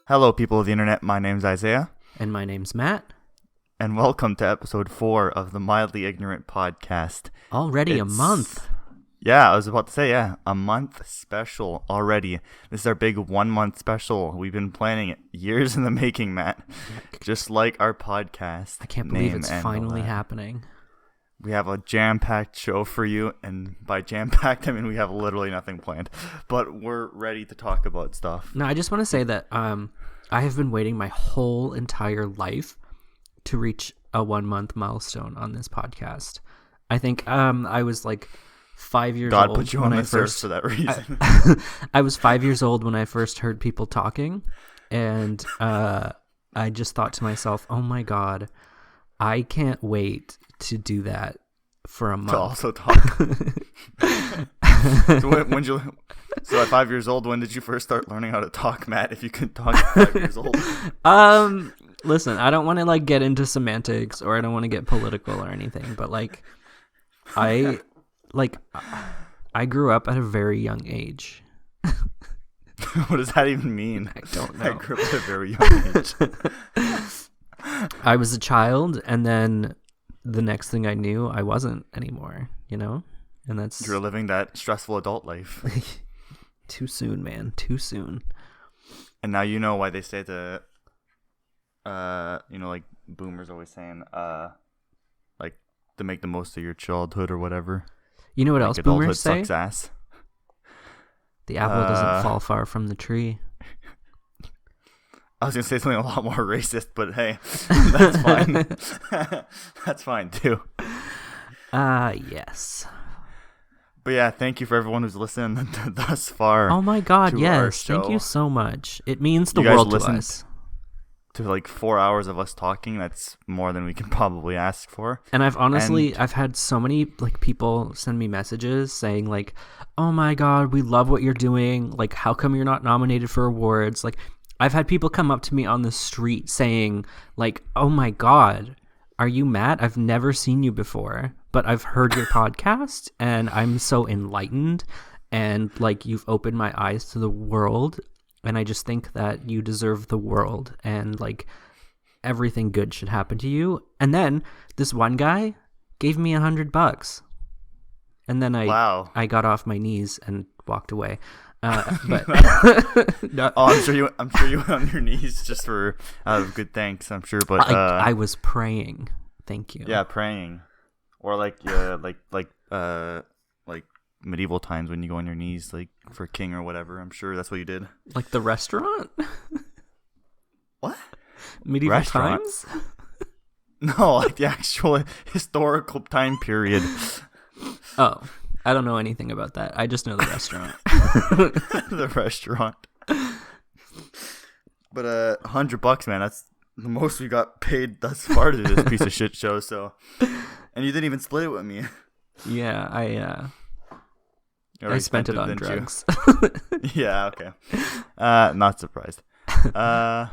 Hello, people of the internet. My name's Isaiah. And my name's Matt. And welcome to episode 4 of the Mildly Ignorant podcast. Already a month. Yeah, I was about to say, a month special already. This is our big 1 month special. We've been planning it years in the making, Matt. Just like our podcast. I can't believe it's finally happening. We have a jam-packed show for you, and by jam-packed, I mean we have literally nothing planned. But we're ready to talk about stuff. No, I just want to say that I have been waiting my whole entire life to reach a 1 month milestone on this podcast. I think I was like 5 years old. God put you on this earth for that reason. I was 5 years old when I first heard people talking, and I just thought to myself, oh my God, I can't wait to do that for a month. To also talk. So at 5 years old, when did you first start learning how to talk, Matt? If you could talk at 5 years old. Listen, I don't want to like get into semantics, or I don't want to get political or anything, but like I grew up at a very young age. What does that even mean? I don't know. I grew up at a very young age. I was a child, and then the next thing I knew, I wasn't anymore, you know? And that's... You're living that stressful adult life. Too soon, man. Too soon. And now you know why they say to, like boomers always saying, like to make the most of your childhood or whatever. You know what else boomers say? Sucks ass. The apple doesn't fall far from the tree. I was going to say something a lot more racist, but hey, that's fine. That's fine, too. Yes. But yeah, thank you for everyone who's listened thus far. Oh my God, yes. Thank you so much. It means the world to us. To like 4 hours of us talking, that's more than we can probably ask for. And I've had so many like people send me messages saying like, oh my God, we love what you're doing. Like, how come you're not nominated for awards? Like, I've had people come up to me on the street saying like, oh my God, are you Matt? I've never seen you before, but I've heard your podcast and I'm so enlightened, and like you've opened my eyes to the world, and I just think that you deserve the world, and like everything good should happen to you. And then this one guy gave me $100, and then I got off my knees and walked away. But no. I'm sure you went on your knees just for good thanks. I'm sure, but I was praying. Thank you. Yeah, praying, or like medieval times when you go on your knees, like for a king or whatever. I'm sure that's what you did. Like the restaurant. What? Medieval restaurant? Times? No, like the actual historical time period. Oh. I don't know anything about that. I just know the restaurant. The restaurant. But $100, man, that's the most we got paid thus far to this piece of shit show. So, and you didn't even split it with me. Yeah, I spent it on drugs. Yeah, okay. Not surprised. I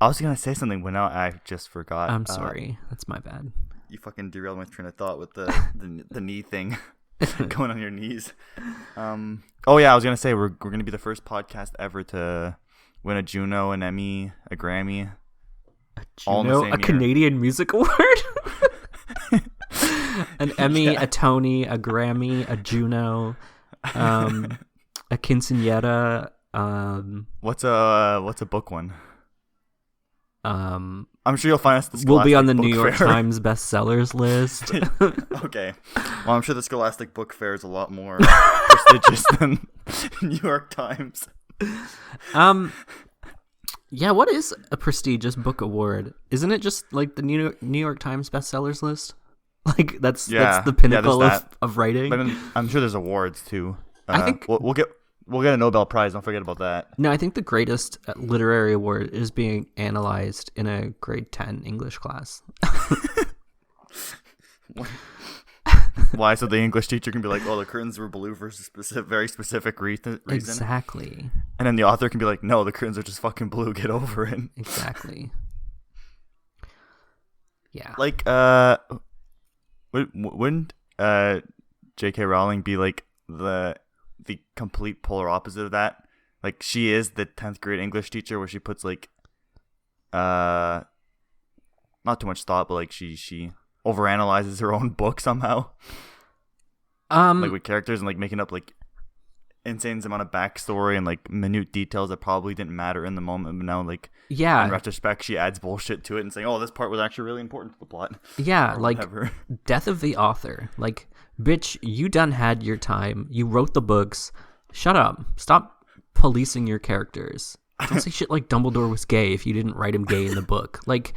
was gonna say something, but now I just forgot. I'm sorry. That's my bad. You fucking derailed my train of thought with the knee thing. Going on your knees. Oh yeah, I was gonna say we're gonna be the first podcast ever to win a Juno, an Emmy, a Grammy, all in the same year. Canadian Music Award, an Emmy, a Tony, a Grammy, a Juno, a quinceañera. What's a book one? I'm sure you'll find us. We'll be on the New York Times bestsellers list. Okay. Well, I'm sure the Scholastic Book Fair is a lot more prestigious than New York Times. Yeah, what is a prestigious book award? Isn't it just like the New York Times bestsellers list? Like that's the pinnacle of writing. But I'm sure there's awards too. I think we'll get a Nobel Prize. Don't forget about that. No, I think the greatest literary award is being analyzed in a grade 10 English class. Why? So the English teacher can be like, "Oh, the curtains were blue for a very specific reason." Exactly. And then the author can be like, "No, the curtains are just fucking blue. Get over it." Exactly. Yeah. Like, wouldn't J.K. Rowling be like the complete polar opposite of that? Like she is the 10th grade English teacher where she puts like not too much thought, but like she overanalyzes her own book somehow. Like with characters and like making up like insane amount of backstory and like minute details that probably didn't matter in the moment, but now like in retrospect she adds bullshit to it and saying, oh, this part was actually really important to the plot. Yeah, like death of the author. Like, bitch, you done had your time. You wrote the books. Shut up. Stop policing your characters. Don't say shit like Dumbledore was gay if you didn't write him gay in the book. Like,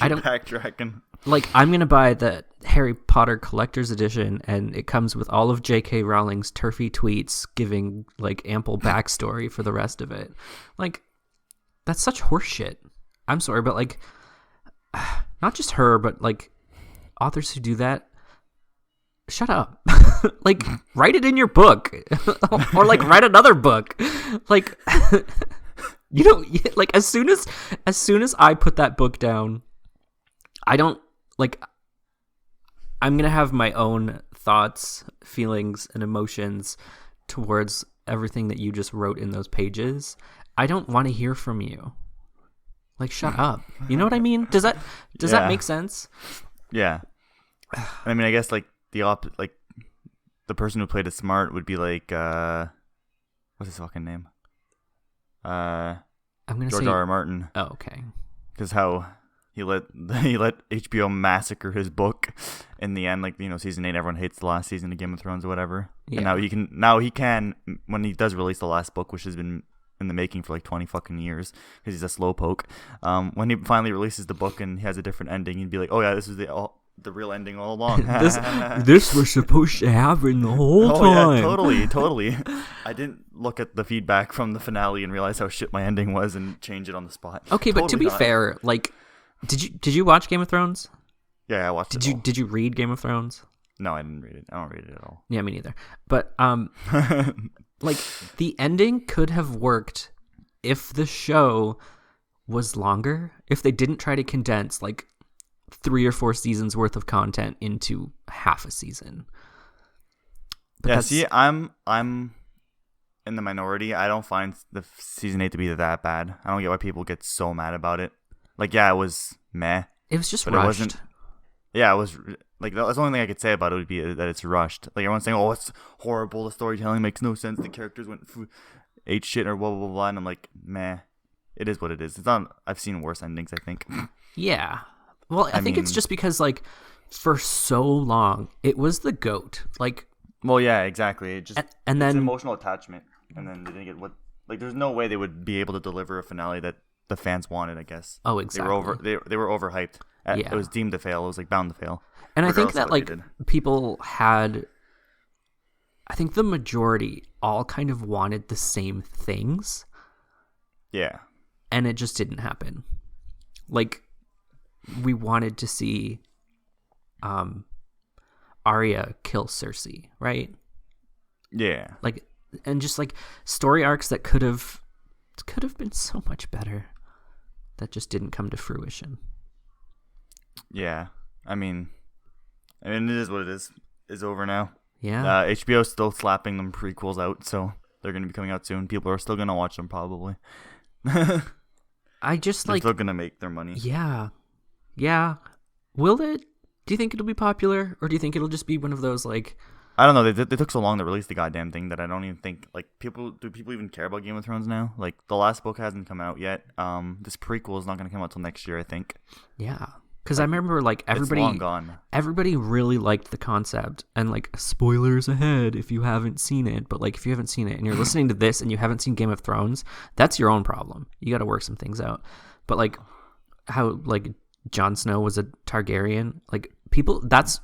I don't backtracking. Like, I'm gonna buy the Harry Potter Collector's Edition, and it comes with all of J.K. Rowling's turfy tweets giving like ample backstory for the rest of it. Like, that's such horseshit. I'm sorry, but like, not just her, but like authors who do that. Shut up. Like, write it in your book, or like write another book. Like, you don't like as soon as I put that book down, I don't like. I'm gonna have my own thoughts, feelings, and emotions towards everything that you just wrote in those pages. I don't want to hear from you. Like, shut up. You know what I mean? Does that make sense? Yeah. I mean, I guess like like the person who played it smart would be like what's his fucking name? I'm gonna George R. R. Martin. Oh, okay. Because how he let HBO massacre his book in the end, like, you know, season 8, everyone hates the last season of Game of Thrones or whatever. Yeah. And now he can when he does release the last book, which has been in the making for like 20 fucking years because he's a slowpoke. When he finally releases the book and he has a different ending, he'd be like, oh yeah, this is the real ending all along. this was supposed to happen the whole time. Yeah, totally. I didn't look at the feedback from the finale and realize how shit my ending was and change it on the spot. Okay, but to be fair, like, did you watch Game of Thrones? Yeah, I watched it. Did you read Game of Thrones? No, I didn't read it. I don't read it at all. Yeah, me neither. But like, the ending could have worked if the show was longer. If they didn't try to condense like 3 or 4 seasons worth of content into half a season. But yeah, see, I'm in the minority. I don't find the season 8 to be that bad. I don't get why people get so mad about it. Like, yeah, it was meh. It was just rushed. It wasn't. Yeah, it was like that's the only thing I could say about it would be that it's rushed. Like, everyone's saying, "Oh, it's horrible. The storytelling makes no sense. The characters ate shit or blah blah blah." And I'm like, meh. It is what it is. It's not. I've seen worse endings, I think. Yeah. Well, I think it's just because, like, for so long, it was the GOAT. Like, well, yeah, exactly. It just and then it's an emotional attachment, and then they didn't get what. Like, there's no way they would be able to deliver a finale that the fans wanted, I guess. Oh, exactly. They were overhyped. Yeah. It was deemed to fail. It was like bound to fail. And I think that like people had, I think the majority all kind of wanted the same things. Yeah. And it just didn't happen. Like, we wanted to see Arya kill Cersei, right? Yeah. Like, and just like story arcs that could have been so much better that just didn't come to fruition. Yeah. I mean it is what it is. It's over now. Yeah. HBO's still slapping them prequels out, so they're going to be coming out soon. People are still going to watch them probably. They're still going to make their money. Yeah. Yeah. Will it? Do you think it'll be popular, or do you think it'll just be one of those, like, I don't know. They took so long to release the goddamn thing that I don't even think, like, do people even care about Game of Thrones now? Like, the last book hasn't come out yet. This prequel is not going to come out till next year, I think. Yeah. Because I remember, like, everybody really liked the concept. And, like, spoilers ahead if you haven't seen it. But, like, if you haven't seen it and you're listening to this and you haven't seen Game of Thrones, that's your own problem. You got to work some things out. But, like, how, like, Jon Snow was a Targaryen, like, people, that's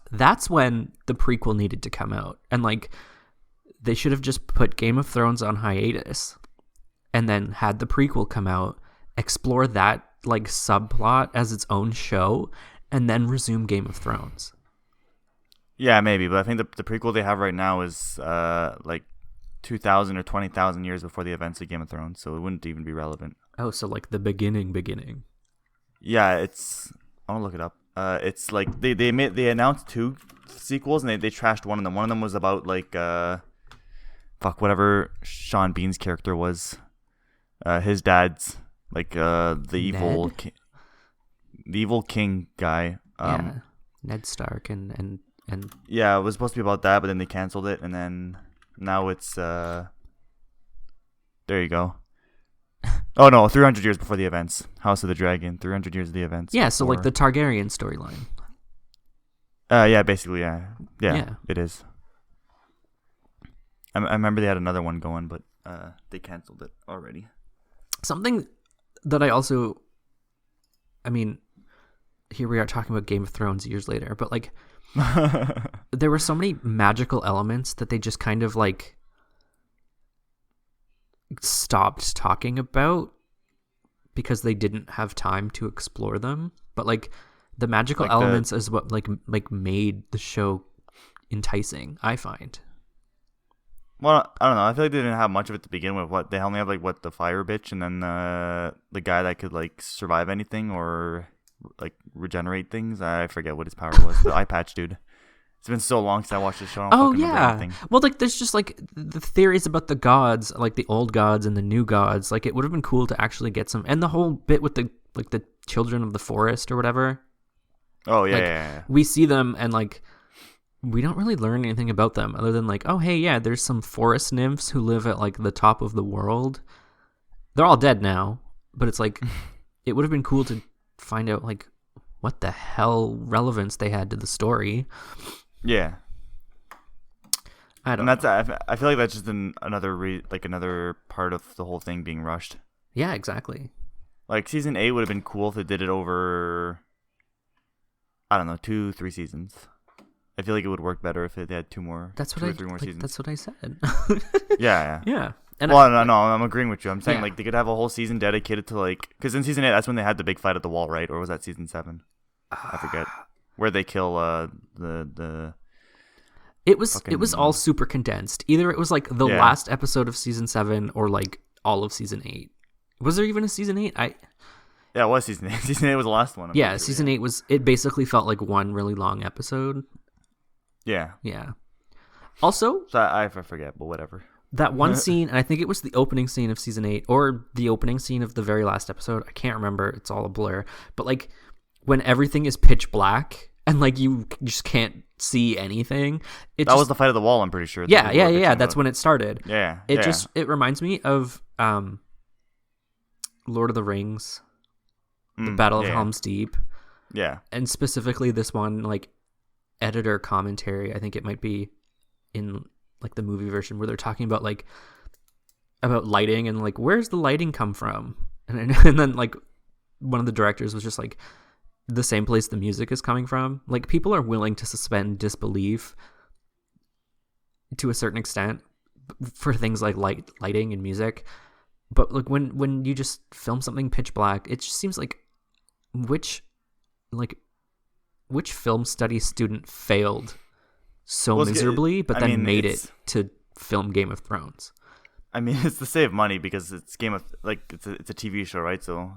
when the prequel needed to come out. And, like, they should have just put Game of Thrones on hiatus and then had the prequel come out, explore that, like, subplot as its own show, and then resume Game of Thrones. Yeah, maybe, but I think the prequel they have right now is like 2,000 or 20,000 years before the events of Game of Thrones, so it wouldn't even be relevant. Oh, so like the beginning. Yeah, it's, I want to look it up. It's like they announced 2 sequels and they trashed one of them. One of them was about like whatever Sean Bean's character was, his dad's like the evil king guy. Ned Stark and yeah, it was supposed to be about that, but then they canceled it, and then now it's there you go. Oh no, 300 years before the events. House of the Dragon, 300 years of the events. Yeah, so like the Targaryen storyline. Yeah, basically, yeah, it is. I remember they had another one going, but they canceled it already. Something that I also, I mean, here we are talking about Game of Thrones years later, but like, there were so many magical elements that they just kind of like stopped talking about because they didn't have time to explore them. But like the magical like elements is what like made the show enticing, I find. Well, I don't know. I feel like they didn't have much of it to begin with. What they only have like the fire bitch, and then the guy that could like survive anything or like regenerate things. I forget what his power was. The eye patch dude. It's been so long since I watched the show. I don't fucking remember anything. Well, like there's just like the theories about the gods, like the old gods and the new gods. Like it would have been cool to actually get some, and the whole bit with the children of the forest or whatever. Oh yeah, like, yeah. We see them and like we don't really learn anything about them other than like, oh hey, yeah, there's some forest nymphs who live at like the top of the world. They're all dead now, but it's like it would have been cool to find out like what the hell relevance they had to the story. Yeah, I don't know. I feel like that's just another part of the whole thing being rushed. Yeah, exactly. Like season 8 would have been cool if they did it over, I don't know, 2-3 seasons. I feel like it would work better if they had 2 or 3 more seasons. That's what I said. Yeah. Yeah. And no, I'm agreeing with you. I'm saying like they could have a whole season dedicated to like, because in season 8 that's when they had the big fight at the wall, right? Or was that season 7? I forget. Where they kill the It was all super condensed. Either it was like the last episode of season 7 or like all of season 8. Was there even a season 8? Yeah, it was season 8. Season 8 was the last one. Season 8 was, it basically felt like one really long episode. Yeah. Yeah. Also, so I forget, but whatever. That one scene, and I think it was the opening scene of season 8 or the opening scene of the very last episode. I can't remember. It's all a blur. But like when everything is pitch black and like you just can't see anything. That was the fight of the wall, I'm pretty sure. Yeah. That's when it started. Yeah. It reminds me of Lord of the Rings, the Battle of Helm's Deep. Yeah. And specifically this one, like editor commentary, I think it might be in like the movie version where they're talking about like about lighting and like where's the lighting come from? And then like one of the directors was just like the same place the music is coming from. Like people are willing to suspend disbelief to a certain extent for things like lighting and music, but like when you just film something pitch black, it just seems like which film study student failed so miserably but then made it to film Game of Thrones. I mean, it's to save money because it's it's a TV show, right? So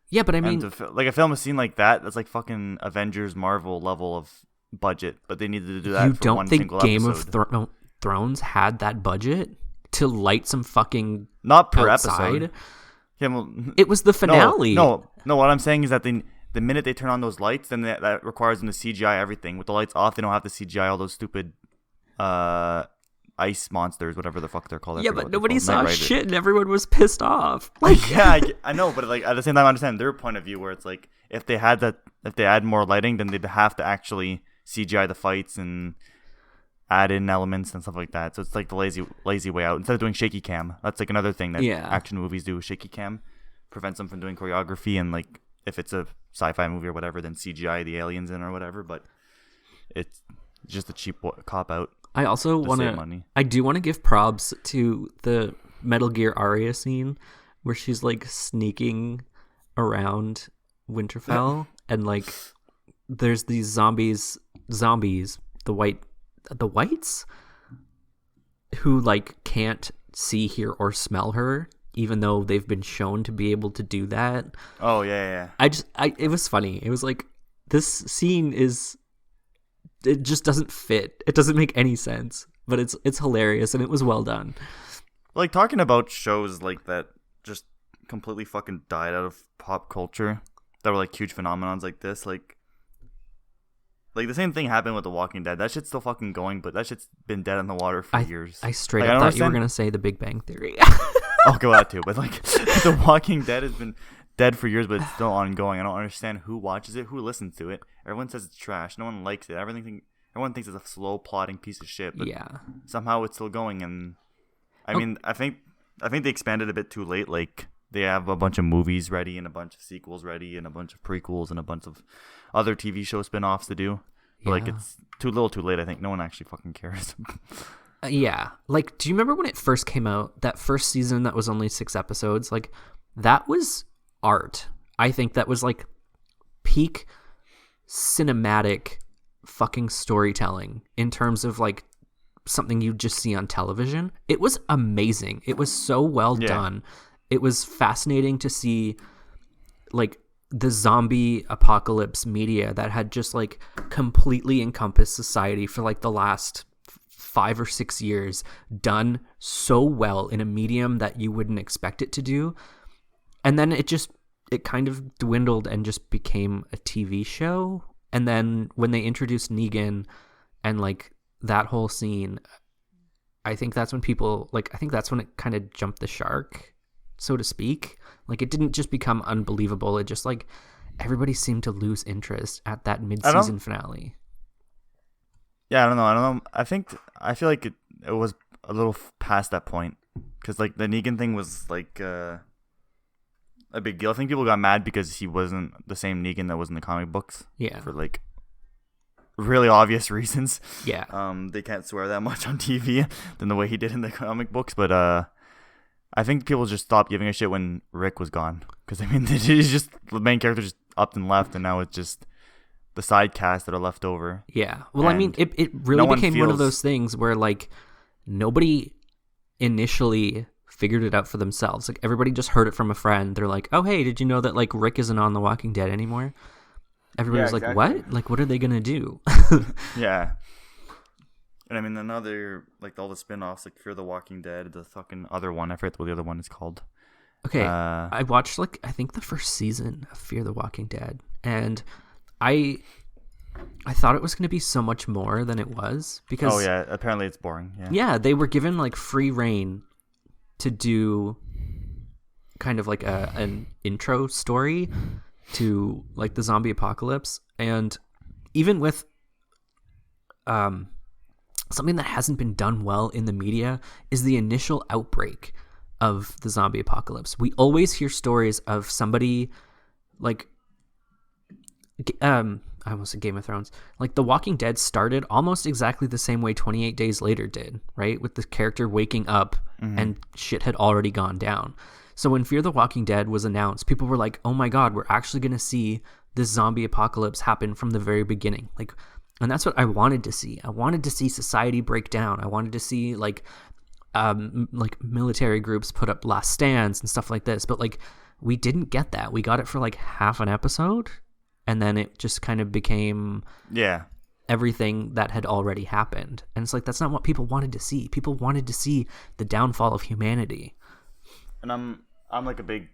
yeah, but I mean, like a film a scene like that's like fucking Avengers, Marvel level of budget, but they needed to do that. You for don't one think single Game episode. of Thrones had that budget to light some fucking not per outside? episode? Yeah, well, it was the finale. No. What I'm saying is that the minute they turn on those lights, then that requires them to CGI everything. With the lights off, they don't have to CGI all those stupid ice monsters, whatever the fuck they're called. Yeah, but nobody saw shit and everyone was pissed off. Yeah, I know, but like at the same time, I understand their point of view where it's like if they add more lighting, then they'd have to actually CGI the fights and add in elements and stuff like that. So it's like the lazy way out. Instead of doing shaky cam, that's like another thing that action movies do. Shaky cam prevents them from doing choreography, and like if it's a sci-fi movie or whatever, then CGI the aliens in or whatever. But it's just a cheap cop out. I also want to give props to the Metal Gear Aria scene where she's like sneaking around Winterfell and like there's these zombies, the whites who like can't see, hear, or smell her, even though they've been shown to be able to do that. Oh yeah. It was funny. It was like this scene it just doesn't fit. It doesn't make any sense. but it's hilarious and it was well done. Like, talking about shows like that just completely fucking died out of pop culture that were like huge phenomenons like this, like the same thing happened with The Walking Dead. That shit's still fucking going, but that shit's been dead in the water for years. I straight up thought you were gonna say The Big Bang Theory. I'll go out too, but like The Walking Dead has been dead for years, but it's still ongoing. I don't understand who watches it, who listens to it. Everyone says it's trash. No one likes it. Everyone thinks it's a slow plotting piece of shit. But yeah, somehow it's still going. And I mean, I think they expanded a bit too late. Like, they have a bunch of movies ready and a bunch of sequels ready and a bunch of prequels and a bunch of other TV show spin-offs to do. But like, it's too little too late. I think no one actually fucking cares. Yeah. Like, do you remember when it first came out, that first season that was only 6 episodes? Like, that was art. I think that was like peak cinematic fucking storytelling in terms of like something you just see on television. It was amazing. It was so well done. It was fascinating to see like the zombie apocalypse media that had just like completely encompassed society for like the last 5 or 6 years, done so well in a medium that you wouldn't expect it to do. And then it kind of dwindled and just became a TV show. And then when they introduced Negan and like that whole scene, I think that's when it kind of jumped the shark, so to speak. Like, it didn't just become unbelievable. It just like everybody seemed to lose interest at that mid-season finale. Yeah, I don't know. I feel like it was a little past that point, because like the Negan thing was like a big deal. I think people got mad because he wasn't the same Negan that was in the comic books. Yeah. For like really obvious reasons. Yeah. They can't swear that much on TV than the way he did in the comic books, but I think people just stopped giving a shit when Rick was gone, because I mean, he's just the main character just up and left, and now it's just the side cast that are left over. Yeah. Well, I mean, it really became one of those things where like nobody initially figured it out for themselves. Like, everybody just heard it from a friend. They're like, "Oh, hey, did you know that like Rick isn't on The Walking Dead anymore?" Everybody was like, "What? Like, what are they gonna do?" Yeah. And I mean, another, like, all the spin-offs, like Fear the Walking Dead, the fucking other one, I forget what the other one is called. Okay, I watched, like, I think the first season of Fear the Walking Dead, and I thought it was going to be so much more than it was, because... Oh, yeah, apparently it's boring, Yeah, they were given, like, free reign to do kind of, like, an intro story to, like, the zombie apocalypse, and even with... something that hasn't been done well in the media is the initial outbreak of the zombie apocalypse. We always hear stories of somebody like, I almost said Game of Thrones. Like, The Walking Dead started almost exactly the same way 28 Days Later did, right? With the character waking up and shit had already gone down. So when Fear the Walking Dead was announced, people were like, oh my God, we're actually going to see this zombie apocalypse happen from the very beginning. Like, and that's what I wanted to see. I wanted to see society break down. I wanted to see like military groups put up last stands and stuff like this. But like, we didn't get that. We got it for like half an episode, and then it just kind of became everything that had already happened. And it's like, that's not what people wanted to see. People wanted to see the downfall of humanity. And I'm like a big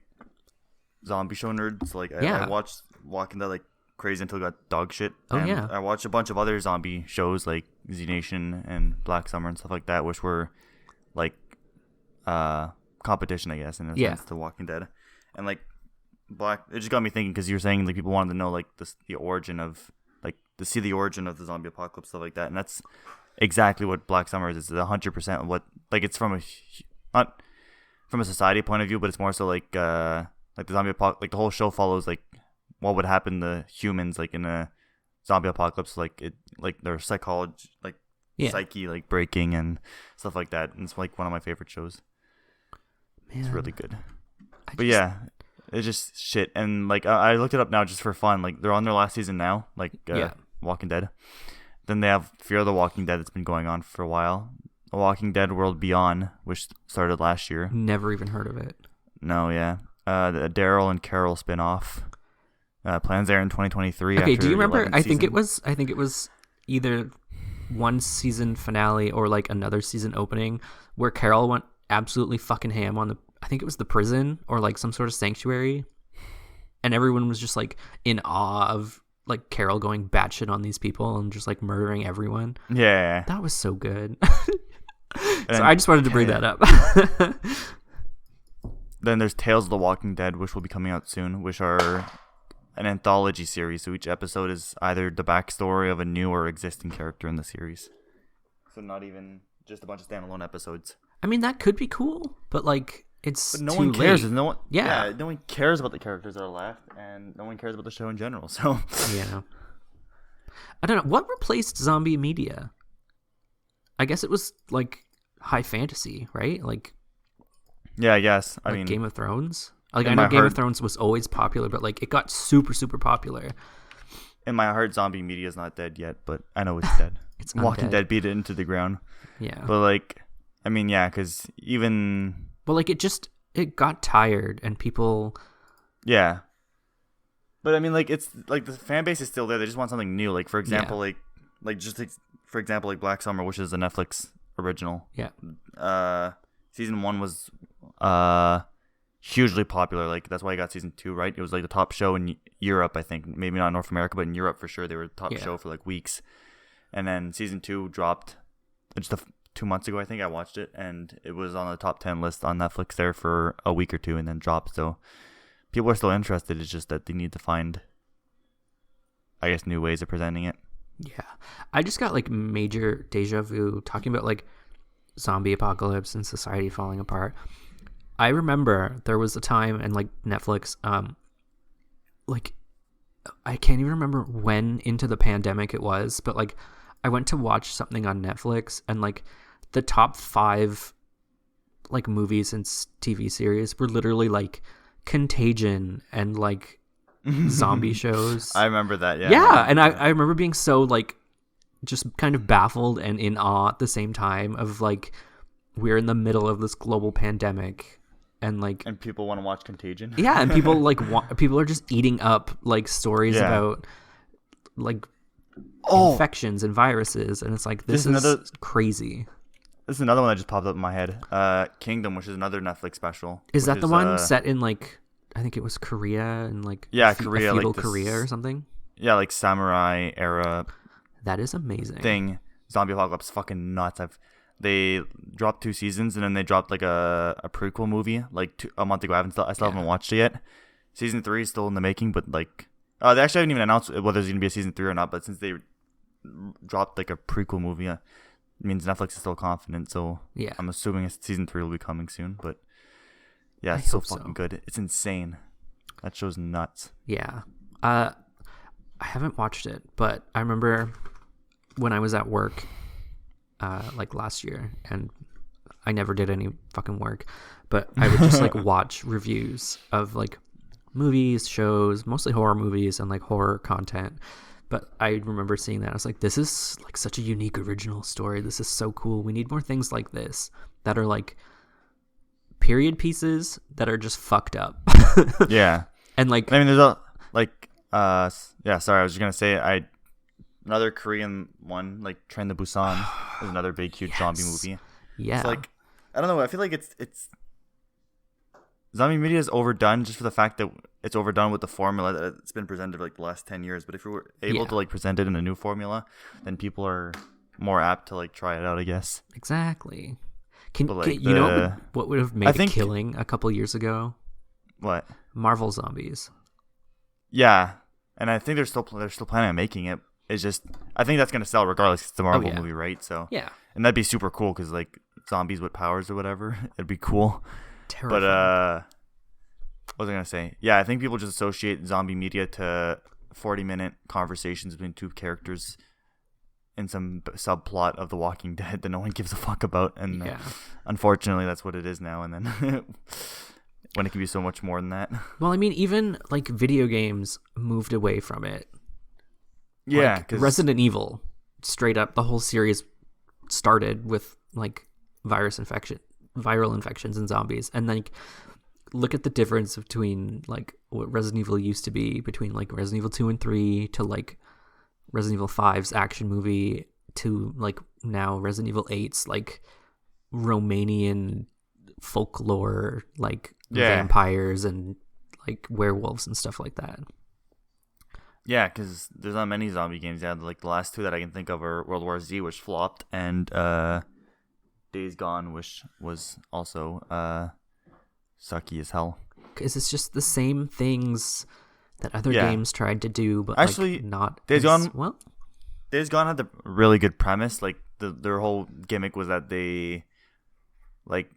zombie show nerd. So like, I watched Walking Dead like crazy until it got dog shit. And I watched a bunch of other zombie shows like Z Nation and Black Summer and stuff like that, which were like competition, I guess, in a sense, to Walking Dead. And like it just got me thinking, because you were saying like people wanted to know like the origin of, like, to see the origin of the zombie apocalypse, stuff like that, and that's exactly what Black Summer is. It's 100% what, like, it's from not from a society point of view, but it's more so like the zombie apocalypse. Like, the whole show follows like what would happen to humans like in a zombie apocalypse, like it, like their psychology, like psyche, like breaking and stuff like that. And it's like one of my favorite shows. Man, it's really good. It's just shit. And like I looked it up now just for fun. Like, they're on their last season now, like Walking Dead. Then they have Fear the Walking Dead that's been going on for a while. The Walking Dead World Beyond, which started last year. Never even heard of it. No, the Daryl and Carol spinoff. Plans there in 2023. Okay, do you remember? I think it was either one season finale or like another season opening where Carol went absolutely fucking ham on I think it was the prison or like some sort of sanctuary, and everyone was just like in awe of like Carol going batshit on these people and just like murdering everyone. Yeah, that was so good. So I just wanted to bring that up. Then there's Tales of the Walking Dead, which will be coming out soon, which are an anthology series. So each episode is either the backstory of a new or existing character in the series. So not even just a bunch of standalone episodes. I mean, that could be cool, but like it's but no too one cares. late. No one, yeah, no one cares about the characters that are left, and no one cares about the show in general. So yeah, I don't know what replaced zombie media. I guess it was like high fantasy, right? Like, yeah, I guess. I mean, Game of Thrones. Like, I know Game of Thrones was always popular, but like it got super, super popular. In my heart, zombie media is not dead yet, but I know it's dead. It's Walking Dead beat it into the ground. Yeah, but like, I mean, yeah, because even like it got tired and people. Yeah, but I mean, like it's like the fan base is still there. They just want something new. Like for example, for example, like Black Summer, which is a Netflix original. Yeah. Season 1 was hugely popular. Like that's why I got season 2. Right, it was like the top show in Europe. I think maybe not North America, but in Europe for sure, they were the top show for like weeks. And then season 2 dropped just 2 months ago. I think I watched it, and it was on the top 10 list on Netflix there for a week or two, and then dropped. So people are still interested. It's just that they need to find, I guess, new ways of presenting it. Yeah, I just got like major deja vu talking about like zombie apocalypse and society falling apart. I remember there was a time in like Netflix, like I can't even remember when into the pandemic it was, but like I went to watch something on Netflix, and like the top 5 like movies and TV series were literally like Contagion and like zombie shows. I remember that. Yeah, and I remember being so like just kind of baffled and in awe at the same time of like we're in the middle of this global pandemic, and like people want to watch Contagion. Yeah, and people like people are just eating up like stories about like infections and viruses, and it's like this is crazy. This is another one that just popped up in my head. Kingdom, which is another Netflix special. Is that the one set in like, I think it was Korea and like Korea, feudal like Korea or something? Yeah, like samurai era. That is amazing. Thing. Zombie apocalypse, fucking nuts. They dropped 2 seasons, and then they dropped like a prequel movie like a month ago. I still haven't watched it yet. Season 3 is still in the making, but like they actually haven't even announced whether there's gonna be a season 3 or not. But since they dropped like a prequel movie, it means Netflix is still confident. So yeah, I'm assuming season 3 will be coming soon. But yeah, it's so fucking good. It's insane. That show's nuts. Yeah. I haven't watched it, but I remember when I was at work like last year, and I never did any fucking work, but I would just like watch reviews of like movies, shows, mostly horror movies and like horror content. But I remember seeing that. I was like, this is like such a unique original story. This is so cool. We need more things like this that are like period pieces that are just fucked up. Yeah. And like, I mean, there's a like sorry, I was just gonna say another Korean one, like Train to Busan, is another big huge zombie movie. Yeah. It's like, I don't know, I feel like it's zombie media is overdone just for the fact that it's overdone with the formula that it's been presented for like the last 10 years. But if we were able to like present it in a new formula, then people are more apt to like try it out, I guess. Exactly. You know what would have made a killing a couple years ago? What? Marvel zombies. Yeah, and I think they're still planning on making it. It's just, I think that's gonna sell regardless. It's a Marvel movie, right? So yeah, and that'd be super cool because like zombies with powers or whatever, it'd be cool. Terrifying. But what was I gonna say? Yeah, I think people just associate zombie media to 40-minute conversations between 2 characters in some subplot of The Walking Dead that no one gives a fuck about, and unfortunately, that's what it is now. And then when it can be so much more than that. Well, I mean, even like video games moved away from it. Yeah, like Resident Evil, straight up, the whole series started with like viral infections and zombies, and like look at the difference between like what Resident Evil used to be between like Resident Evil 2 and 3 to like Resident Evil 5's action movie to like now Resident Evil 8's like Romanian folklore, like vampires and like werewolves and stuff like that. Yeah, because there's not many zombie games. Yeah, like the last two that I can think of are World War Z, which flopped, and Days Gone, which was also sucky as hell. Because it's just the same things that other games tried to do, but actually, like not Days Gone. Well, Days Gone had the really good premise. Like their whole gimmick was that it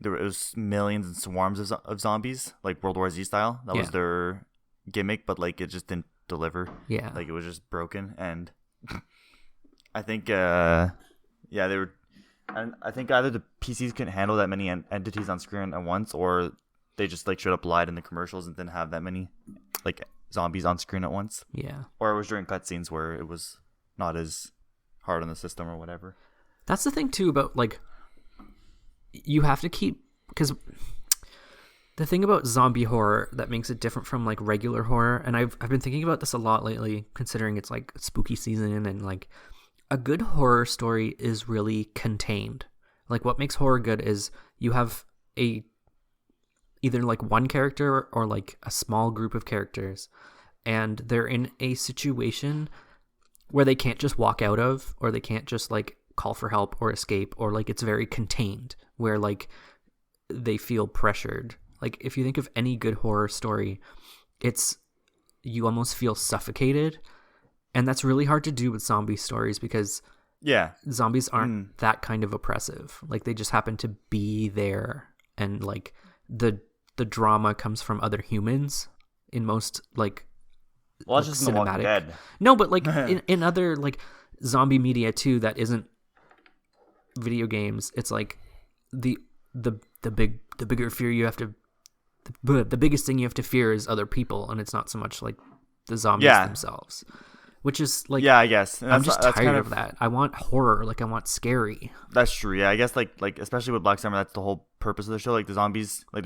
was millions and swarms of zombies, like World War Z style. That was their gimmick, but like it just didn't deliver. Yeah, like it was just broken, and I think they were. And I think either the PCs couldn't handle that many entities on screen at once, or they just like straight up lied in the commercials and didn't have that many like zombies on screen at once. Yeah, or it was during cutscenes where it was not as hard on the system or whatever. That's the thing too about like you have to keep, because the thing about zombie horror that makes it different from like regular horror, and I've been thinking about this a lot lately, considering it's like spooky season, and like a good horror story is really contained. Like what makes horror good is you have either like one character or like a small group of characters, and they're in a situation where they can't just walk out of, or they can't just like call for help or escape, or like it's very contained where like they feel pressured. Like if you think of any good horror story, it's you almost feel suffocated, and that's really hard to do with zombie stories because zombies aren't that kind of oppressive. Like they just happen to be there, and like the drama comes from other humans in most like it's just in The Walking Dead. No, but like in other like zombie media too that isn't video games, it's like the bigger fear you have to the biggest thing you have to fear is other people, and it's not so much like the zombies themselves, which is like I guess I'm just tired of that. I want horror, like I want scary. That's true. Yeah, I guess like especially with Black Summer, that's the whole purpose of the show. Like the zombies, like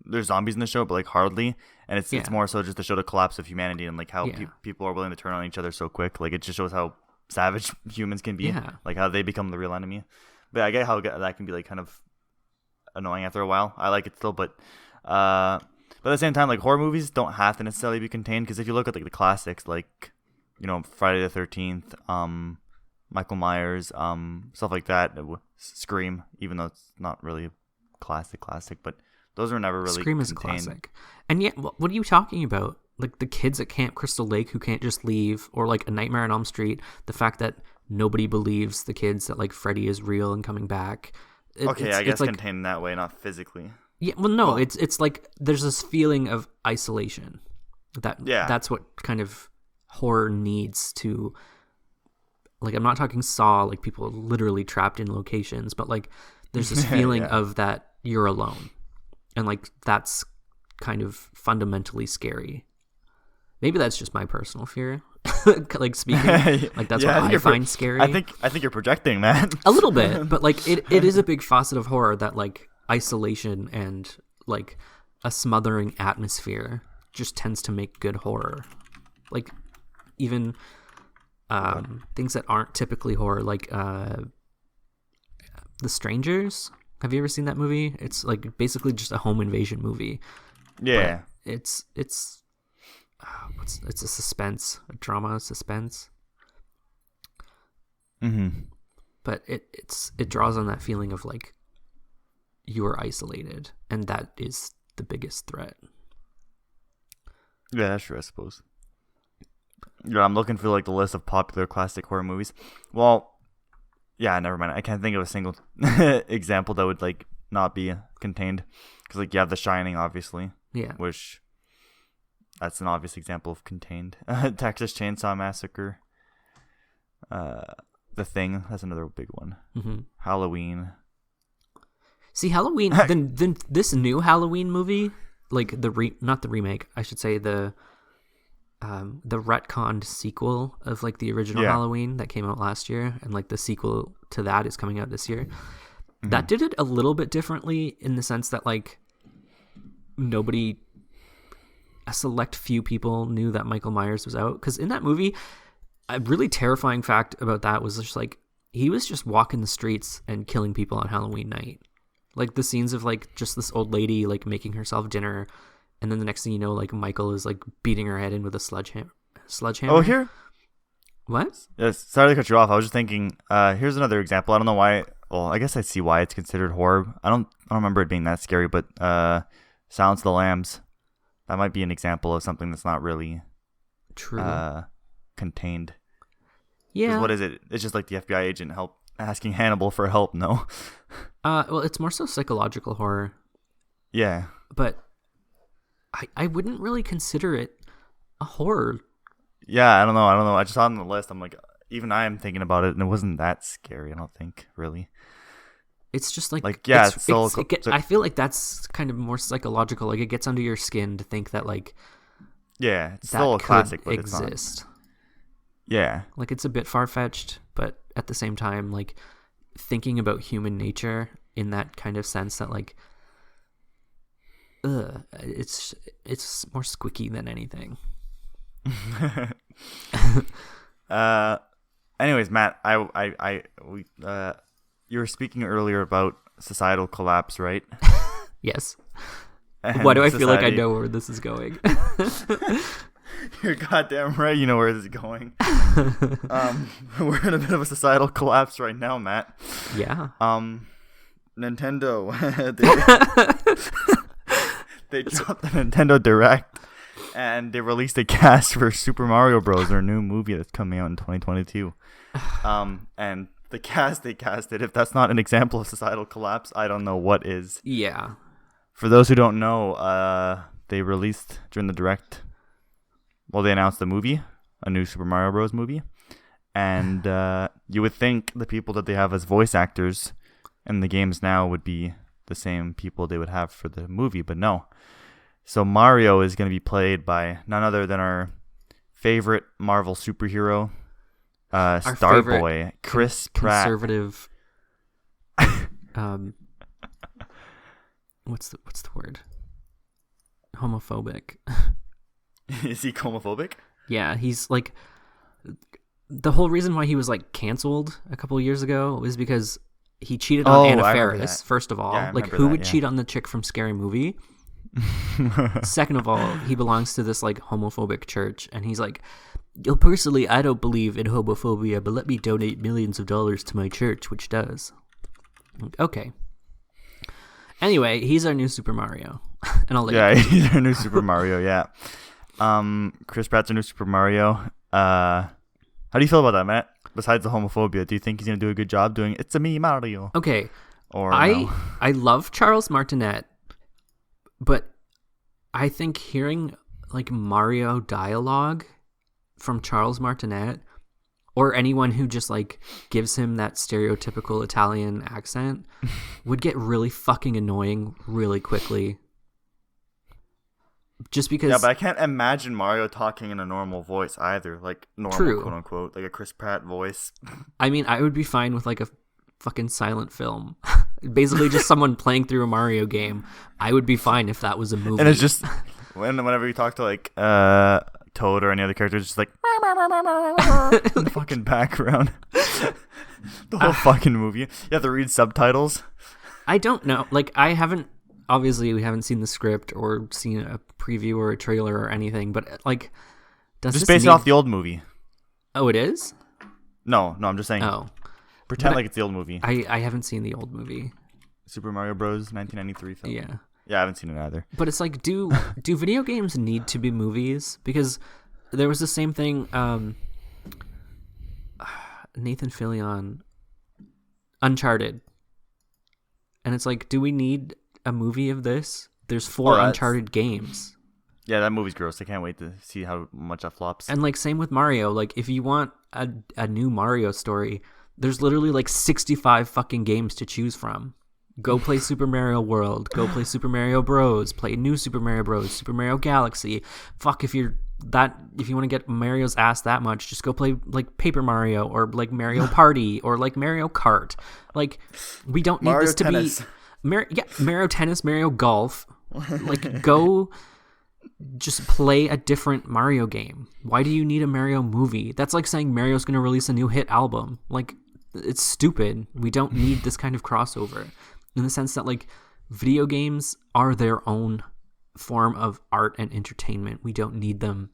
there's zombies in the show, but like hardly, and it's more so just to show the collapse of humanity and like how people are willing to turn on each other so quick. Like it just shows how savage humans can be, like how they become the real enemy. But I get how that can be like kind of annoying after a while. I like it still, but at the same time, like horror movies don't have to necessarily be contained, because if you look at like the classics, like Friday the 13th, Michael Myers, stuff like that, Scream, even though it's not really a classic, but those were never really Scream is classic. And yet, what are you talking about? Like the kids at Camp Crystal Lake who can't just leave, or like A Nightmare on Elm Street, the fact that nobody believes the kids that like Freddy is real and coming back. I guess like, contained in that way, not physically. Yeah, well, no, it's like there's this feeling of isolation. That's what kind of horror needs to. Like, I'm not talking Saw, like people are literally trapped in locations, but like there's this feeling of that you're alone, and like that's kind of fundamentally scary. Maybe that's just my personal fear. Like speaking, like that's what I find scary. I think you're projecting, man. A little bit, but like it is a big facet of horror that like isolation and like a smothering atmosphere just tends to make good horror. Like even things that aren't typically horror, like The Strangers. Have you ever seen that movie? It's like basically just a home invasion movie. Yeah, but it's a suspense, a drama suspense. Mm-hmm. But it draws on that feeling of like you are isolated, and that is the biggest threat. Yeah, that's true, I suppose. Yeah, I'm looking for like the list of popular classic horror movies. Well, yeah, never mind. I can't think of a single example that would like not be contained, because like you have The Shining, obviously. Yeah. Which that's an obvious example of contained. Texas Chainsaw Massacre. The Thing. That's another big one. Mm-hmm. Halloween. See, Halloween. then this new Halloween movie, like not the remake, I should say the retconned sequel of like the original Halloween that came out last year, and like the sequel to that is coming out this year. Mm-hmm. That did it a little bit differently in the sense that like a select few people knew that Michael Myers was out, because in that movie, a really terrifying fact about that was just like he was just walking the streets and killing people on Halloween night. Like the scenes of like just this old lady like making herself dinner, and then the next thing you know, like Michael is like beating her head in with a sledgehammer. Oh, here. What? Yes. Sorry to cut you off. I was just thinking. Here's another example. I don't know why. Well, I guess I see why it's considered horror. I don't remember it being that scary, but Silence of the Lambs. That might be an example of something that's not really True. Contained. Yeah. What is it? It's just like the FBI agent asking Hannibal for help. No. Well, it's more so psychological horror. Yeah. But I wouldn't really consider it a horror. Yeah, I don't know. I just saw it on the list. I'm like, even I am thinking about it, and it wasn't that scary. I don't think really. It's just like yeah. I feel like that's kind of more psychological. Like it gets under your skin to think that like. Yeah, it's still a classic, but exist. It's not. Yeah. Like it's a bit far-fetched, but at the same time, like thinking about human nature in that kind of sense that like, it's more squicky than anything. Anyways, Matt, you were speaking earlier about societal collapse, right? Yes. And why do I feel like I know where this is going? You're goddamn right. You know where this is going. We're in a bit of a societal collapse right now, Matt. Yeah. Nintendo. They dropped the Nintendo Direct, and they released a cast for Super Mario Bros., their new movie that's coming out in 2022. And the cast they casted, if that's not an example of societal collapse, I don't know what is. Yeah. For those who don't know, they released during the Direct. Well, they announced the movie, a new Super Mario Bros. Movie. And you would think the people that they have as voice actors in the games now would be the same people they would have for the movie, but no. So Mario is going to be played by none other than our favorite Marvel superhero, Starboy, Chris Pratt. Conservative. What's the word? Homophobic. Is he homophobic? Yeah, he's like the whole reason why he was like canceled a couple of years ago was because he cheated on Anna Faris. First of all, yeah, like who would cheat on the chick from Scary Movie? Second of all, he belongs to this like homophobic church, and he's like, personally, I don't believe in homophobia, but let me donate millions of dollars to my church, which does. Okay. Anyway, he's our new Super Mario, and I'll let you know. He's our new Super Mario. Yeah. Chris Pratt's our new Super Mario. How do you feel about that, Matt? Besides the homophobia, do you think he's gonna do a good job doing "It's a Me, Mario"? Okay. Or I no? love Charles Martinet, but I think hearing like Mario dialogue from Charles Martinet, or anyone who just like gives him that stereotypical Italian accent, would get really fucking annoying really quickly. Just because. Yeah, but I can't imagine Mario talking in a normal voice either, like normal, quote unquote, like a Chris Pratt voice. I mean, I would be fine with like a fucking silent film, basically just someone playing through a Mario game. I would be fine if that was a movie. And it's just whenever you talk to like Toad or any other character, it's just like in the fucking background. The whole fucking movie. You have to read subtitles. I don't know. Like obviously we haven't seen the script or seen a preview or a trailer or anything, but like, does just this based off the old movie? Oh, it is? No, I'm just saying. Oh, pretend like it's the old movie. I haven't seen the old movie. Super Mario Bros. 1993 film. Yeah, I haven't seen it either. But it's like, do video games need to be movies? Because there was the same thing. Nathan Fillion, Uncharted, and it's like, do we need a movie of this? There's 4 Uncharted games. Yeah, that movie's gross. I can't wait to see how much that flops. And like same with Mario. Like if you want a new Mario story, there's literally like 65 fucking games to choose from. Go play Super Mario World. Go play Super Mario Bros. Play New Super Mario Bros. Super Mario Galaxy. Fuck, if you want to get Mario's ass that much, just go play like Paper Mario or like Mario Party or like Mario Kart. Like we don't need Mario this to Tennis. be Mario Tennis, Mario Golf. Like go just play a different Mario game. Why do you need a Mario movie? That's like saying Mario's going to release a new hit album. Like it's stupid. We don't need this kind of crossover, in the sense that like video games are their own form of art and entertainment. We don't need them.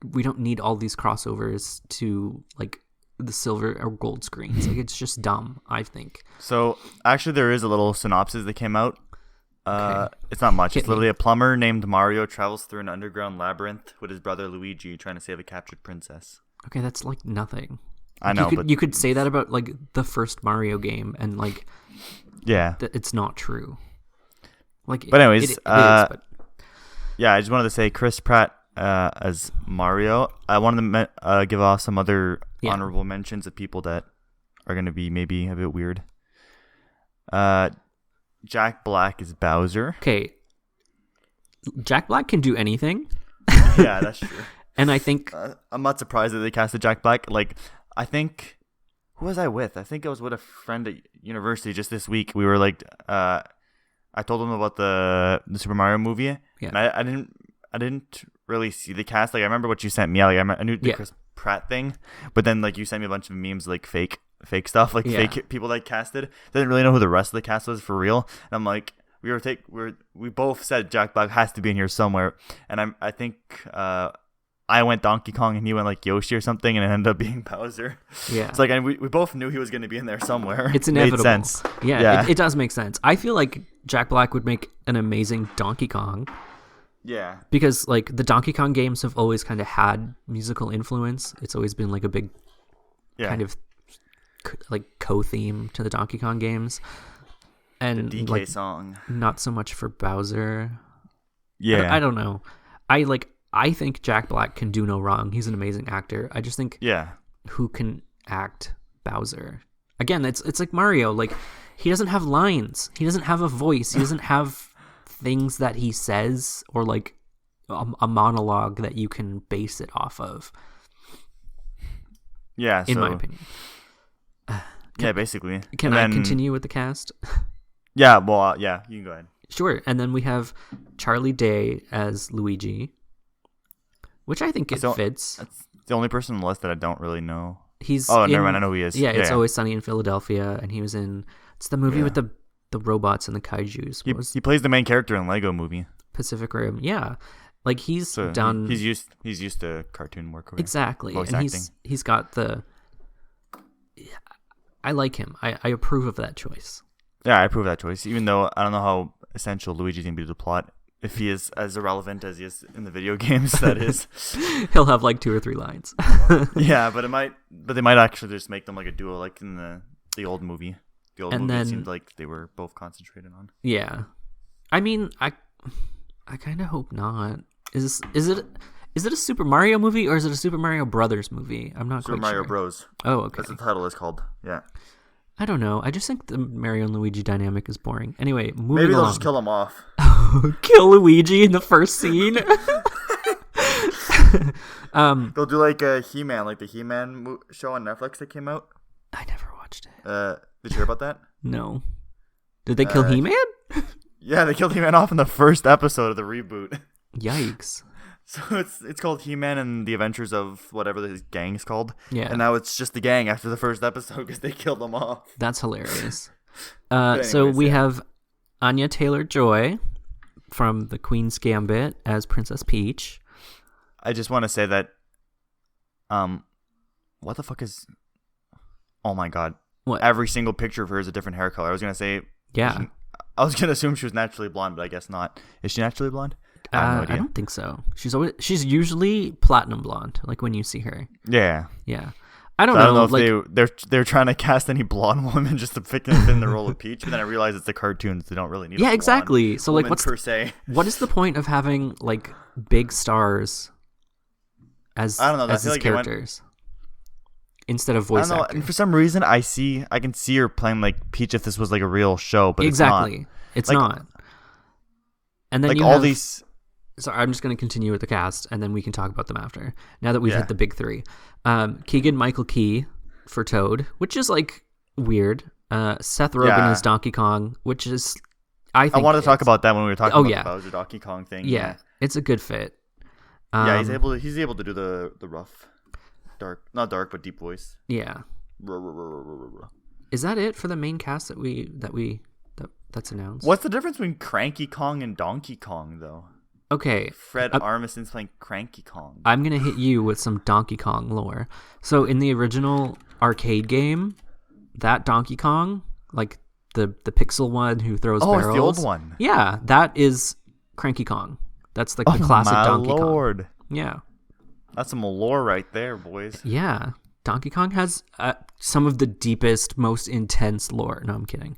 We don't need all these crossovers to like the silver or gold screens. Like, it's just dumb, I think. So actually, there is a little synopsis that came out. Okay. It's not much. Hit It's literally a plumber named Mario travels through an underground labyrinth with his brother Luigi trying to save a captured princess. Okay, that's like nothing. I know, you but you could say that about like the first Mario game, and like it's not true. Like, but anyways, it is. But yeah, I just wanted to say Chris Pratt as Mario. I wanted to give off some other honorable mentions of people that are going to be maybe a bit weird. Jack Black is Bowser. Okay, Jack Black can do anything. Yeah, that's true. And I think I'm not surprised that they casted Jack Black. Like, I think, who was I with? I think I was with a friend at university just this week. We were like, I told him about the Super Mario movie, yeah. and I didn't really see the cast. Like, I remember what you sent me. Like, I knew the Chris Pratt thing, but then like you sent me a bunch of memes, like fake stuff, like fake people that casted. Didn't really know who the rest of the cast was for real. And I'm like, we both said Jack Black has to be in here somewhere, and I think I went Donkey Kong and he went like Yoshi or something, and it ended up being Bowser. Yeah, it's like, and we both knew he was going to be in there somewhere. It's inevitable. Made sense. Yeah. It does make sense. I feel like Jack Black would make an amazing Donkey Kong. Yeah, because like the Donkey Kong games have always kind of had musical influence. It's always been like a big kind of like co-theme to the Donkey Kong games, and the DK like song. Not so much for Bowser. Yeah, I don't know. I think Jack Black can do no wrong. He's an amazing actor. I just think who can act Bowser? Again, it's like Mario. Like, he doesn't have lines. He doesn't have a voice. He doesn't have things that he says, or like a monologue that you can base it off of. Yeah, in my opinion. Basically. Can I continue with the cast? Yeah, well, you can go ahead. Sure. And then we have Charlie Day as Luigi, which I think fits. That's the only person on the list that I don't really know. Never mind. I know who he is. Yeah, it's Always Sunny in Philadelphia, and he was in. It's the movie with the robots and the kaijus. He plays the main character in Lego Movie. Pacific Rim. Yeah, like he's done. He's used to cartoon work. Exactly, voice and acting. he's got the. I like him. I approve of that choice. Yeah, I approve of that choice. Even though I don't know how essential Luigi's gonna be to the plot. If he is as irrelevant as he is in the video games, that is. He'll have like 2 or 3 lines. Yeah, but they might actually just make them like a duo, like in the old movie. The old movie, it seemed like they were both concentrated on. Yeah, I mean, I kind of hope not. Is it a Super Mario movie, or is it a Super Mario Brothers movie? I'm not Super quite Mario sure. Bros. Oh, okay. That's what the title is called. Yeah. I don't know. I just think the Mario and Luigi dynamic is boring. Anyway, moving along. Maybe they'll just kill him off. Kill Luigi in the first scene. They'll do like a He-Man, like the He-Man show on Netflix that came out. I never watched it. Did you hear about that? No. Did they kill He-Man? Yeah, they killed He-Man off in the first episode of the reboot. Yikes. So it's called He-Man and the Adventures of whatever this gang's called. Yeah. And now it's just the gang after the first episode because they killed them off. That's hilarious. Anyways, so we have Anya Taylor-Joy from The Queen's Gambit as Princess Peach. I just want to say that, what the fuck is? Oh my god! What? Every single picture of her is a different hair color. I was gonna say, I was gonna assume she was naturally blonde, but I guess not. Is she naturally blonde? I have no idea. I don't think so. She's usually platinum blonde, like when you see her. Yeah. I don't know if they're trying to cast any blonde woman just to fit in the role of Peach, but then I realize it's the cartoons. They don't really need. Yeah, exactly. So like, what is the point of having like big stars as his characters instead of voice actors? And for some reason, I can see her playing like Peach if this was like a real show, but exactly, it's not. And then like you all have, these. So I'm just going to continue with the cast, and then we can talk about them after. Now that we've hit the big 3, Keegan-Michael Key for Toad, which is like weird. Seth Rogen as Donkey Kong, which is I wanted to talk about that when we were talking about the Bowser Donkey Kong thing. Yeah, it's a good fit. He's able to do the rough, dark, not dark but deep voice. Yeah, Is that it for the main cast that's announced? What's the difference between Cranky Kong and Donkey Kong, though? Okay. Fred Armisen's playing Cranky Kong. I'm going to hit you with some Donkey Kong lore. So in the original arcade game, that Donkey Kong, like the pixel one who throws barrels. Oh, it's the old one. Yeah, that is Cranky Kong. That's like the classic Donkey Lord. Kong. Yeah. That's some lore right there, boys. Yeah. Donkey Kong has some of the deepest, most intense lore. No, I'm kidding.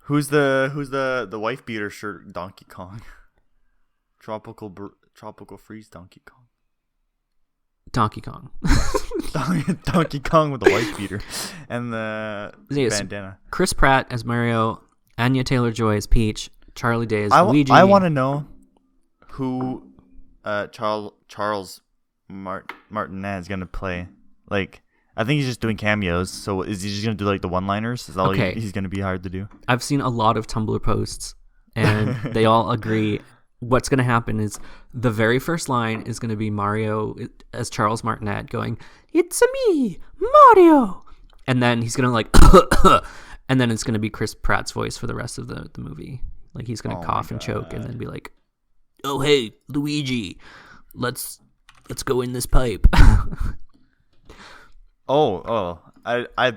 Who's the wife beater shirt Donkey Kong? Tropical freeze Donkey Kong. Donkey Kong. Donkey Kong with the wife beater and the bandana. Chris Pratt as Mario, Anya Taylor-Joy as Peach, Charlie Day as Luigi. I want to know who Charles Martinet is gonna play. Like, I think he's just doing cameos. So is he just gonna do like the one-liners? Is all he's gonna be hired to do? I've seen a lot of Tumblr posts, and they all agree. What's gonna happen is the very first line is gonna be Mario as Charles Martinet going, "It's me, Mario," and then he's gonna like, and then it's gonna be Chris Pratt's voice for the rest of the movie. Like he's gonna cough and choke, and then be like, "Oh hey, Luigi, let's go in this pipe." I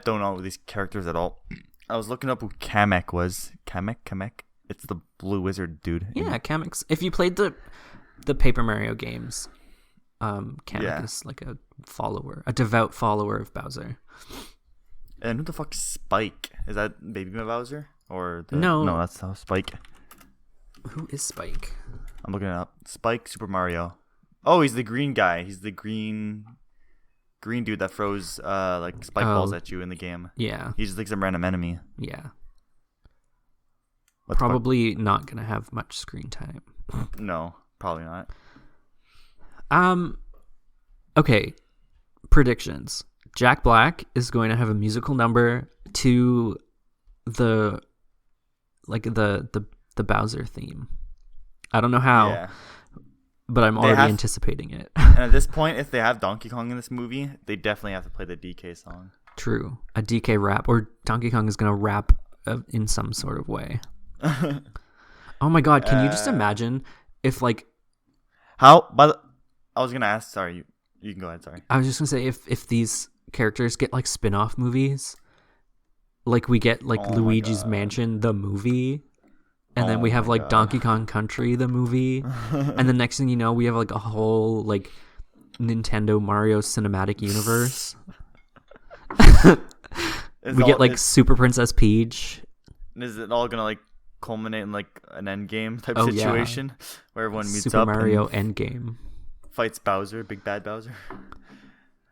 don't know these characters at all. I was looking up who Kamek was. Kamek? It's the blue wizard dude. Yeah, Kamek's. If you played the Paper Mario games, Kamek is like a devout follower of Bowser. And who the fuck is Spike? Is that Baby Bowser? No, that's Spike. Who is Spike? I'm looking it up. Spike, Super Mario. Oh, he's the green guy. He's the green dude that throws like spike balls at you in the game. Yeah. He's just like some random enemy. Yeah. Probably not gonna have much screen time. No, probably not. Okay. Predictions. Jack Black is going to have a musical number to the Bowser theme. I don't know how, but I'm already anticipating it. And at this point, if they have Donkey Kong in this movie, they definitely have to play the DK song. True. A DK rap, or Donkey Kong is going to rap in some sort of way. Oh my god, can you just imagine if like... I was going to ask, sorry, you can go ahead, sorry. I was just going to say, if these characters get like spin-off movies, like we get like Luigi's Mansion, the movie... And then we have like Donkey Kong Country, the movie. And the next thing you know, we have like a whole like Nintendo Mario cinematic universe. We get like Super Princess Peach. Is it all gonna like culminate in like an Endgame type situation where everyone meets Super up? Super Mario Endgame fights Bowser, Big Bad Bowser.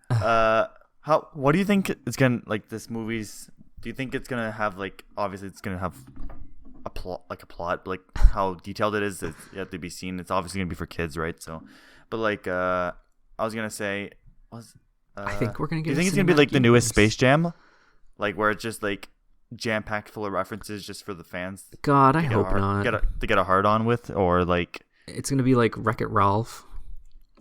What do you think it's gonna like? This movie's. Do you think it's gonna have like? Obviously, it's gonna have a plot, but like how detailed it is yet to be seen. It's obviously gonna be for kids, right? So, but like I was gonna say, I think we're gonna get. Do you think it's gonna be like the newest Space Jam, like where it's just like jam packed full of references just for the fans? God, I hope not. To get a hard on with, or like it's gonna be like Wreck-It Ralph.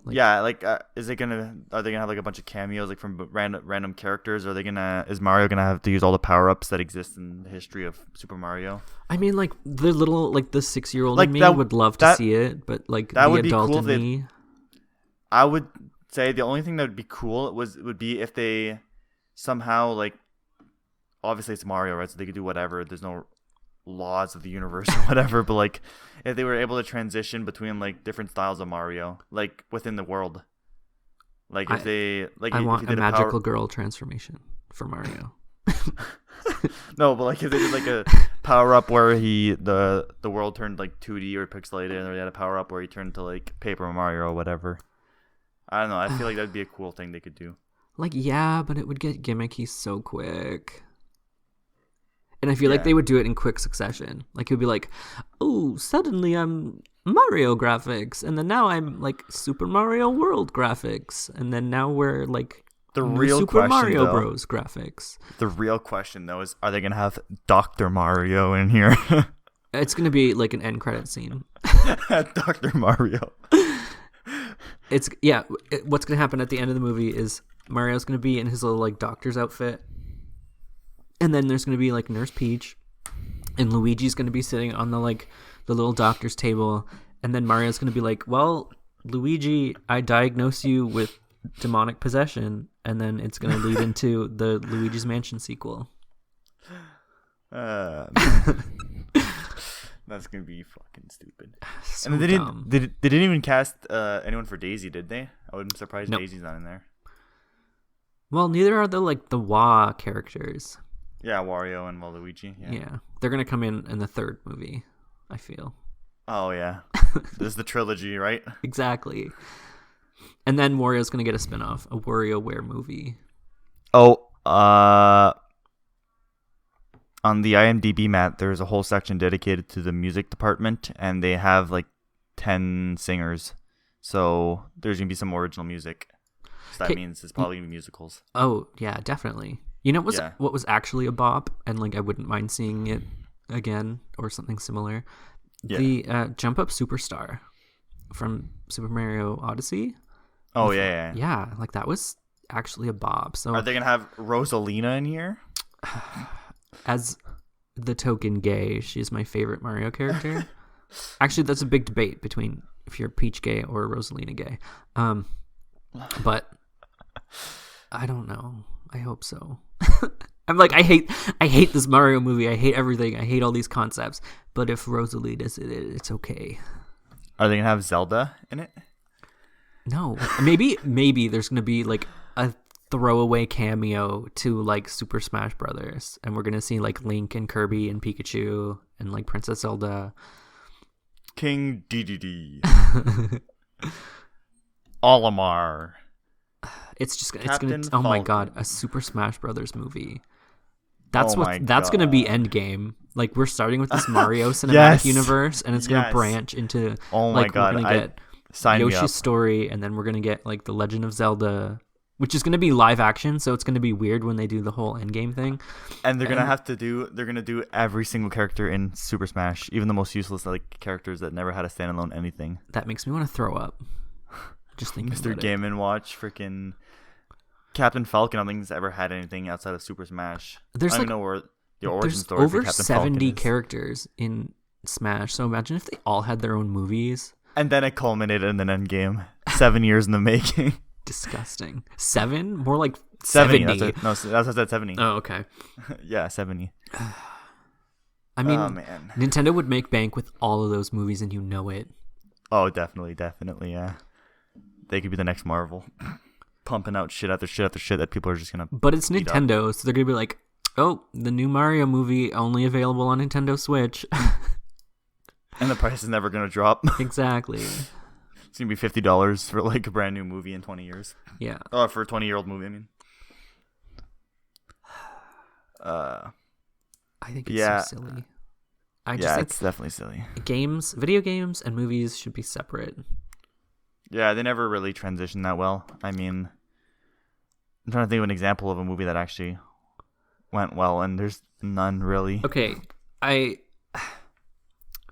Like, yeah, like are they gonna have like a bunch of cameos like from random characters? Is Mario gonna have to use all the power-ups that exist in the history of Super Mario? I mean, like the little like the 6-year-old like in me would love to see it, but like that the would adult be cool in me. I would say the only thing that would be cool would be if they somehow like, obviously it's Mario, right? So they could do whatever. There's no laws of the universe or whatever, but like if they were able to transition between like different styles of Mario like within the world, like if they like I want a magical girl transformation for Mario. No, but like if they did like a power up where the world turned like 2D or pixelated, and they had a power up where he turned to like Paper Mario or whatever. I don't know, I feel like that'd be a cool thing they could do. Like, yeah, but it would get gimmicky so quick. And I feel like they would do it in quick succession. Like, it would be like, oh, suddenly I'm Mario graphics. And then now I'm, like, Super Mario World graphics. And then now we're, like, the real Super Mario Bros graphics. The real question, though, is are they going to have Dr. Mario in here? It's going to be, like, an end credit scene. Dr. Mario. What's going to happen at the end of the movie is Mario's gonna be in his little like doctor's outfit, and then there's gonna be like Nurse Peach, and Luigi's gonna be sitting on the little doctor's table, and then Mario's gonna be like, "Well, Luigi, I diagnose you with demonic possession," and then it's gonna lead into the Luigi's Mansion sequel. That's gonna be fucking stupid. So and they dumb. didn't even cast anyone for Daisy, did they? I wouldn't be surprised Nope. Daisy's not in there. Well, neither are the Wah characters. Yeah, Wario and Waluigi. Yeah, they're gonna come in the third movie, I feel. Oh yeah, this is the trilogy, right? Exactly. And then Wario's gonna get a spinoff, a WarioWare movie. Oh, on the IMDb map, there's a whole section dedicated to the music department, and they have like 10 singers. So there's gonna be some original music. So that means it's probably gonna be musicals. Oh yeah, definitely. You know what was actually a bop, and like I wouldn't mind seeing it again or something similar. Yeah. The Jump Up Superstar from Super Mario Odyssey. Oh yeah. Yeah, like that was actually a bop. So Are they gonna have Rosalina in here? as the token gay, she's my favorite Mario character. Actually, that's a big debate between if you're Peach gay or Rosalina gay. But I don't know. I hope so. I'm like, I hate this Mario movie. I hate everything. I hate all these concepts. But if Rosalina's in it, it's okay. Are they gonna have Zelda in it? No, maybe there's gonna be like a throwaway cameo to like Super Smash Brothers, and we're gonna see like Link and Kirby and Pikachu and like Princess Zelda, King Dedede, Olimar. it's Captain gonna oh my god, Falcon. a Super Smash Brothers movie. That's Oh my that's gonna be God. Endgame. Like we're starting with this Mario cinematic Yes. universe, and it's gonna Yes. branch into Oh my like God, we're gonna get sign me up. Yoshi's story, and then we're gonna get like the Legend of Zelda, which is gonna be live action, so it's gonna be weird when they do the whole Endgame thing. And they're gonna do every single character in Super Smash, even the most useless like characters that never had a standalone anything. That makes me want to throw up. Just thinking Mr. about it. Game and Watch, freaking Captain Falcon. I don't think he's ever had anything outside of Super Smash. There's I don't like even know where the origin there's story over for Captain 70 Falcon is. characters in Smash, so imagine if they all had their own movies. And then it culminated in an Endgame. 7 years in the making. Disgusting. 7? More like 70. 70. That's what I said, 70. Oh, okay. Yeah, 70. I mean, Oh, man. Nintendo would make bank with all of those movies, and you know it. Oh, definitely, yeah. They could be the next Marvel. Pumping out shit after shit after shit that people are just gonna... But it's eat up. Nintendo, so they're going to be like, oh, the new Mario movie only available on Nintendo Switch. And the price is never gonna drop. Exactly. It's gonna be $50 for like a brand new movie in 20 years. Yeah. Oh, for a 20-year-old movie, I mean. I think it's so silly. I just think it's definitely silly. video games, and movies should be separate. Yeah, they never really transitioned that well. I mean, I'm trying to think of an example of a movie that actually went well, and there's none really. Okay,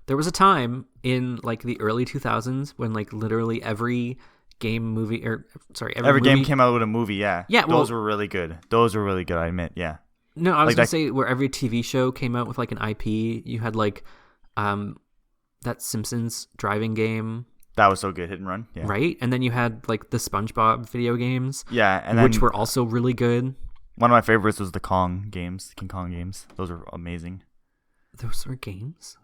there was a time in like the early 2000s when like literally every game movie Every game came out with a movie, yeah. Yeah, those were really good. I admit, yeah. No, I was Like gonna that- say where every TV show came out with like an IP. You had like that Simpsons driving game, That was so good, Hit and Run. Yeah. right? And then you had like the SpongeBob video games, Yeah, and then which were also really good. one of my favorites was the King Kong games. Those were amazing. Those were games.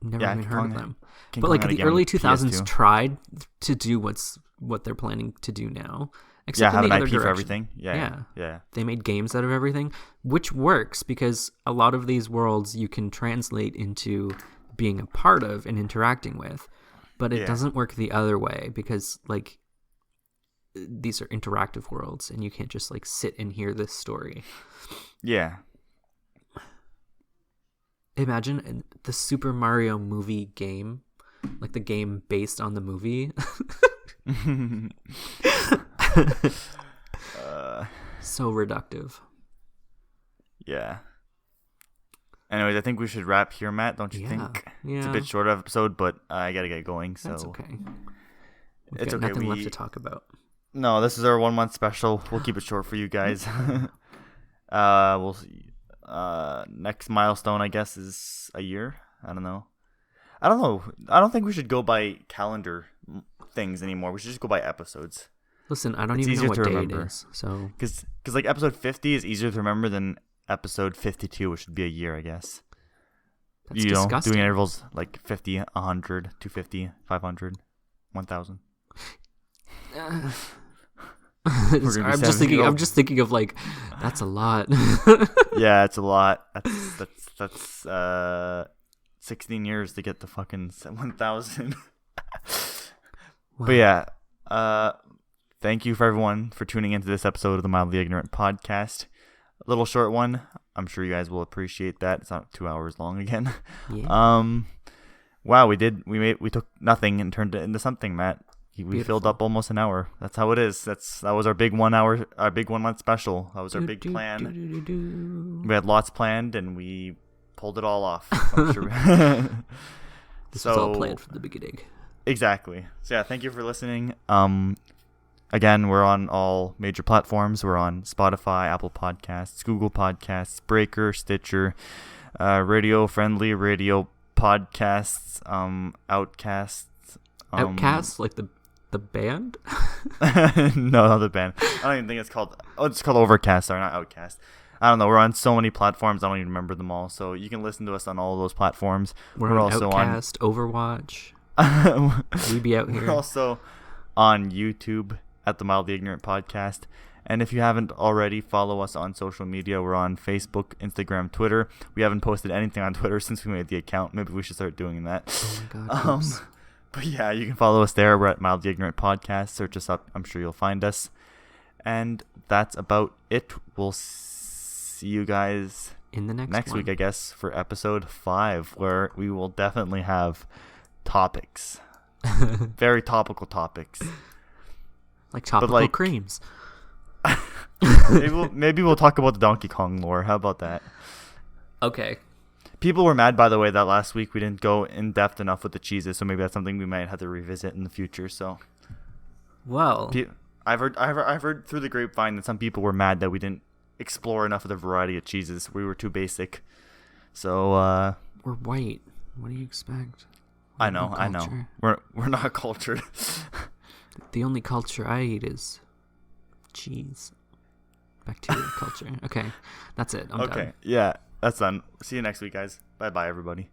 Never Yeah, even King heard Kong- of them. King But Kong like had a the game on early 2000s PS2. tried to do what they're planning to do now. Yeah, Except have in an the IP other for direction. everything. Yeah. They made games out of everything, which works because a lot of these worlds you can translate into being a part of and interacting with, but it Yeah. doesn't work the other way because like these are interactive worlds and you can't just like sit and hear this story. Yeah. Imagine the Super Mario movie game, like the game based on the movie. So reductive. Yeah. Anyways, I think we should wrap here, Matt. Don't you think? It's a Yeah. bit short of episode, but I gotta get going. So That's okay. We've it's got okay. nothing left to talk about. No, this is our 1 month special. We'll keep it short for you guys. We'll see. Next milestone, I guess, is a year. I don't know. I don't think we should go by calendar things anymore. We should just go by episodes. Listen, I don't even know what day it is. So, because like episode 50 is easier to remember than episode 52, which should be a year, I guess. That's disgusting. Doing intervals like 50, 100, 250, 500, 1,000. I'm just thinking of like, that's a lot. Yeah, it's a lot. That's 16 years to get to fucking 1,000. Wow. But yeah, thank you for everyone for tuning into this episode of the Mildly Ignorant podcast. A little short one. I'm sure you guys will appreciate that. It's not 2 hours long again. Yeah. Wow, we took nothing and turned it into something, Matt. We filled up almost an hour. That's how it is. That was our big 1 hour, our big 1 month special. That was our big plan. We had lots planned and we pulled it all off. I'm sure. This was all planned from the beginning. Exactly. So yeah, thank you for listening. Again, we're on all major platforms. We're on Spotify, Apple Podcasts, Google Podcasts, Breaker, Stitcher, Radio Friendly, Radio Podcasts, Outcasts. Outcasts, like the band? No, not the band. I don't even think it's called. Oh, it's called Overcast. Sorry, not Outcast. I don't know. We're on so many platforms. I don't even remember them all. So you can listen to us on all of those platforms. We're also Outcast, on Overwatch. We be out here. We're also on YouTube at the Mildly Ignorant Podcast. And if you haven't already, follow us on social media. We're on Facebook, Instagram, Twitter. We haven't posted anything on Twitter since we made the account. Maybe we should start doing that. Oh my god. But yeah, you can follow us there. We're at Mildly Ignorant Podcast. Search us up. I'm sure you'll find us. And that's about it. We'll see you guys in the next week, I guess, for episode 5, where we will definitely have topics. Very topical topics. Like topical creams. maybe we'll talk about the Donkey Kong lore. How about that? Okay. People were mad, by the way, that last week we didn't go in depth enough with the cheeses, so maybe that's something we might have to revisit in the future. So, well, I've heard through the grapevine that some people were mad that we didn't explore enough of the variety of cheeses. We were too basic. So we're white. What do you expect? I know. We're not cultured. The only culture I eat is cheese. Bacteria culture. Okay, that's it. I'm done. Yeah. That's done. See you next week, guys. Bye-bye, everybody.